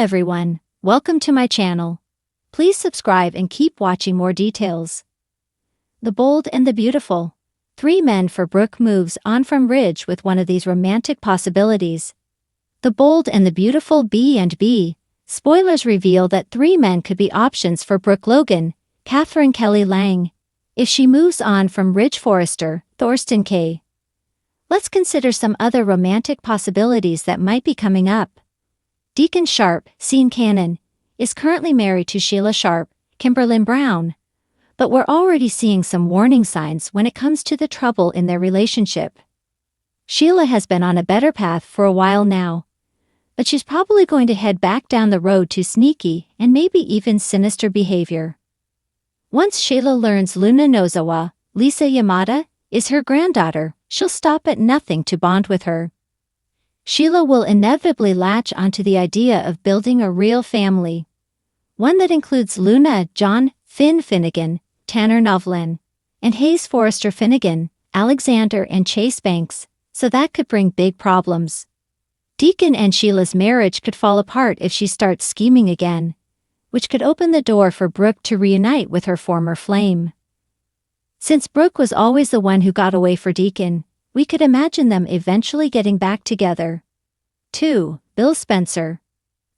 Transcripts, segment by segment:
everyone, welcome to my channel. Please subscribe and keep watching more details. The Bold and the Beautiful. 3 men for Brooke moves on from Ridge with one of these romantic possibilities. The Bold and the Beautiful B&B. Spoilers reveal that 3 men could be options for Brooke Logan, Catherine Kelly Lang, if she moves on from Ridge Forrester, Thorsten Kaye. Let's consider some other romantic possibilities that might be coming up. Deacon Sharp, Sean Cannon, is currently married to Sheila Sharp, Kimberlyn Brown. But we're already seeing some warning signs when it comes to the trouble in their relationship. Sheila has been on a better path for a while now, but she's probably going to head back down the road to sneaky and maybe even sinister behavior. Once Sheila learns Luna Nozawa, Lisa Yamada, is her granddaughter, she'll stop at nothing to bond with her. Sheila will inevitably latch onto the idea of building a real family, one that includes Luna, John, Finn Finnegan, Tanner Novlin, and Hayes Forrester Finnegan, Alexander and Chase Banks, so that could bring big problems. Deacon and Sheila's marriage could fall apart if she starts scheming again, which could open the door for Brooke to reunite with her former flame. Since Brooke was always the one who got away for Deacon, we could imagine them eventually getting back together. 2. Bill Spencer.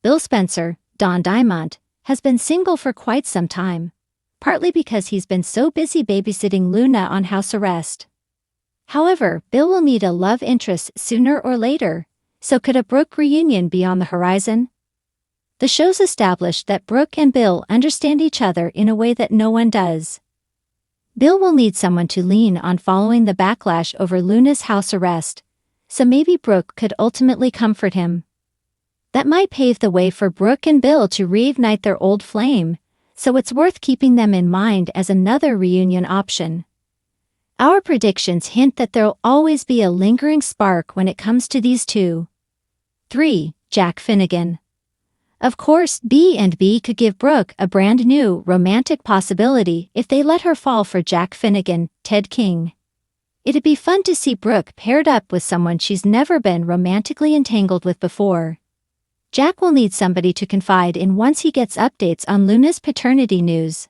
Bill Spencer, Don Diamond, has been single for quite some time, partly because he's been so busy babysitting Luna on house arrest. However, Bill will need a love interest sooner or later, so could a Brooke reunion be on the horizon? The show's established that Brooke and Bill understand each other in a way that no one does. Bill will need someone to lean on following the backlash over Luna's house arrest, so maybe Brooke could ultimately comfort him. That might pave the way for Brooke and Bill to reignite their old flame, so it's worth keeping them in mind as another reunion option. Our predictions hint that there'll always be a lingering spark when it comes to these two. 3. Jack Finnegan. Of course, B&B could give Brooke a brand new romantic possibility if they let her fall for Jack Finnegan, Ted King. It'd be fun to see Brooke paired up with someone she's never been romantically entangled with before. Jack will need somebody to confide in once he gets updates on Luna's paternity news.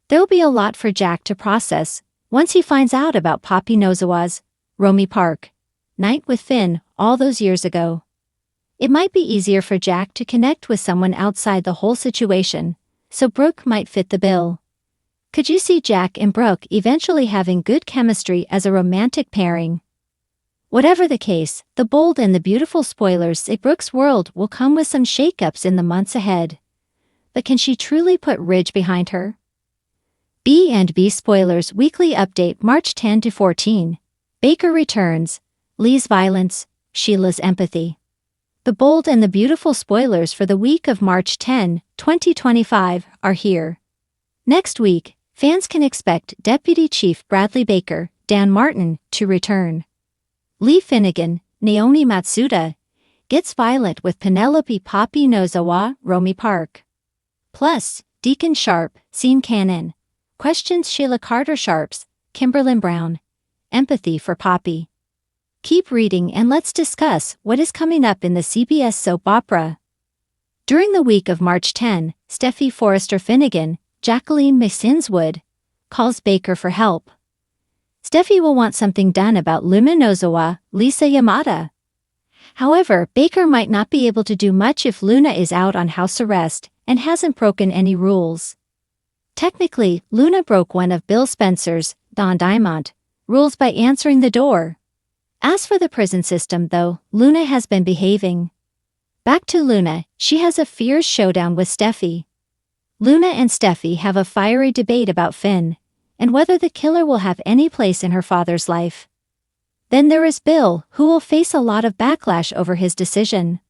There'll be a lot for Jack to process once he finds out about Poppy Nozawa's Romy Park night with Finn all those years ago. It might be easier for Jack to connect with someone outside the whole situation, so Brooke might fit the bill. Could you see Jack and Brooke eventually having good chemistry as a romantic pairing? Whatever the case, the Bold and the Beautiful spoilers say Brooke's world will come with some shakeups in the months ahead. But can she truly put Ridge behind her? B&B spoilers weekly update March 10 to 14. Baker returns, Lee's violence, Sheila's empathy. The Bold and the Beautiful spoilers for the week of March 10, 2025 are here. Next week, fans can expect Deputy Chief Bradley Baker, Dan Martin, to return. Lee Finnegan, Naomi Matsuda, gets violent with Penelope Poppy Nozawa, Romy Park. Plus, Deacon Sharp, Sean Cannon, questions Sheila Carter Sharp's, Kimberlyn Brown, empathy for Poppy. Keep reading and let's discuss what is coming up in the CBS soap opera. During the week of March 10, Steffi Forrester Finnegan, Jacqueline McSinswood, calls Baker for help. Steffi will want something done about Luna Nozawa, Lisa Yamada. However, Baker might not be able to do much if Luna is out on house arrest and hasn't broken any rules. Technically, Luna broke one of Bill Spencer's, Don Diamond, rules by answering the door. As for the prison system though, Luna has been behaving. Back to Luna, she has a fierce showdown with Steffi. Luna and Steffi have a fiery debate about Finn, and whether the killer will have any place in her father's life. Then there is Bill, who will face a lot of backlash over his decision.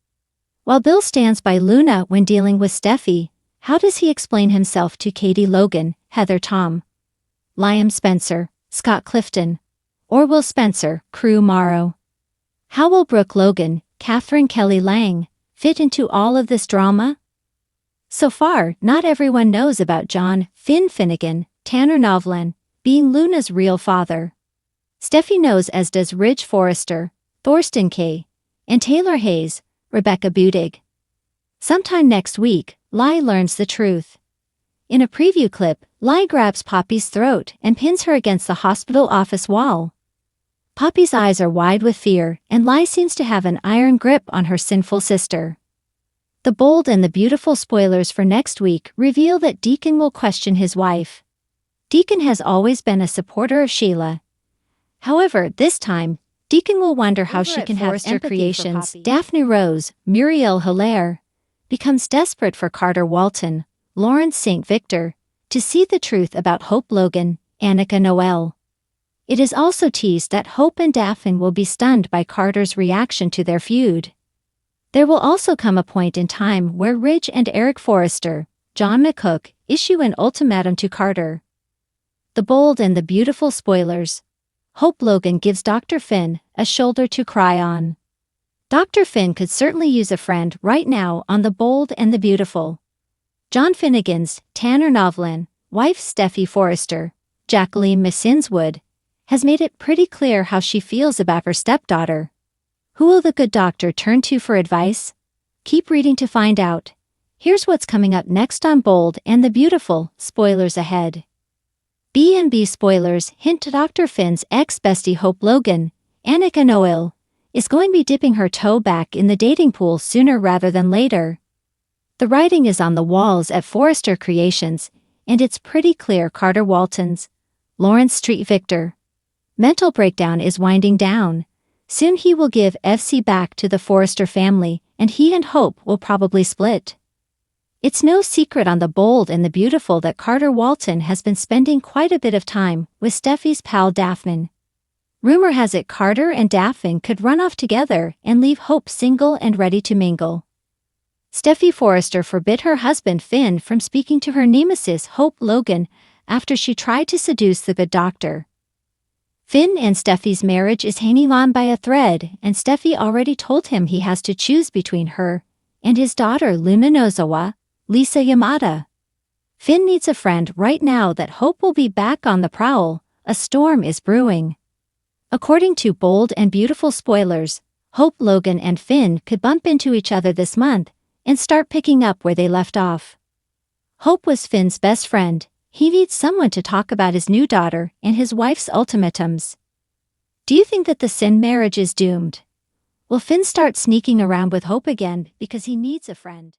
While Bill stands by Luna when dealing with Steffi, how does he explain himself to Katie Logan, Heather Tom, Liam Spencer, Scott Clifton, or Will Spencer, Crew Morrow? How will Brooke Logan, Catherine Kelly Lang, fit into all of this drama? So far, not everyone knows about John, Finn Finnegan, Tanner Novlin, being Luna's real father. Steffi knows, as does Ridge Forrester, Thorsten Kaye, and Taylor Hayes, Rebecca Budig. Sometime next week, Lai learns the truth. In a preview clip, Lai grabs Poppy's throat and pins her against the hospital office wall. Poppy's eyes are wide with fear, and Lai seems to have an iron grip on her sinful sister. The bold and the beautiful spoilers for next week reveal that Deacon will question his wife. Deacon has always been a supporter of Sheila. However, this time, Deacon will wonder how she can have Forrester Creations. Daphne Rose, Muriel Hilaire, becomes desperate for Carter Walton, Lawrence St. Victor, to see the truth about Hope Logan, Annika Noel. It is also teased that Hope and Daphne will be stunned by Carter's reaction to their feud. There will also come a point in time where Ridge and Eric Forrester, John McCook, issue an ultimatum to Carter. The bold and the beautiful spoilers. Hope Logan gives Dr. Finn a shoulder to cry on. Dr. Finn could certainly use a friend right now on The Bold and the Beautiful. John Finnegan's Tanner Novlin, wife Steffi Forrester, Jacqueline Missinswood, has made it pretty clear how she feels about her stepdaughter. Who will the good doctor turn to for advice? Keep reading to find out. Here's what's coming up next on Bold and the Beautiful, spoilers ahead. B&B spoilers hint to Dr. Finn's ex-bestie Hope Logan, Annika Noel, is going to be dipping her toe back in the dating pool sooner rather than later. The writing is on the walls at Forrester Creations, and it's pretty clear Carter Walton's, Lawrence Street Victor, mental breakdown is winding down. Soon he will give FC back to the Forrester family, and he and Hope will probably split. It's no secret on The Bold and the Beautiful that Carter Walton has been spending quite a bit of time with Steffi's pal Daphne. Rumor has it Carter and Daphne could run off together and leave Hope single and ready to mingle. Steffi Forrester forbid her husband Finn from speaking to her nemesis Hope Logan after she tried to seduce the good doctor. Finn and Steffi's marriage is hanging on by a thread, and Steffi already told him he has to choose between her and his daughter Luna Nozawa, Lisa Yamada. Finn needs a friend right now that Hope will be back on the prowl. A storm is brewing. According to Bold and Beautiful spoilers, Hope Logan and Finn could bump into each other this month and start picking up where they left off. Hope was Finn's best friend. He needs someone to talk about his new daughter and his wife's ultimatums. Do you think that the Sin marriage is doomed? Will Finn start sneaking around with Hope again because he needs a friend?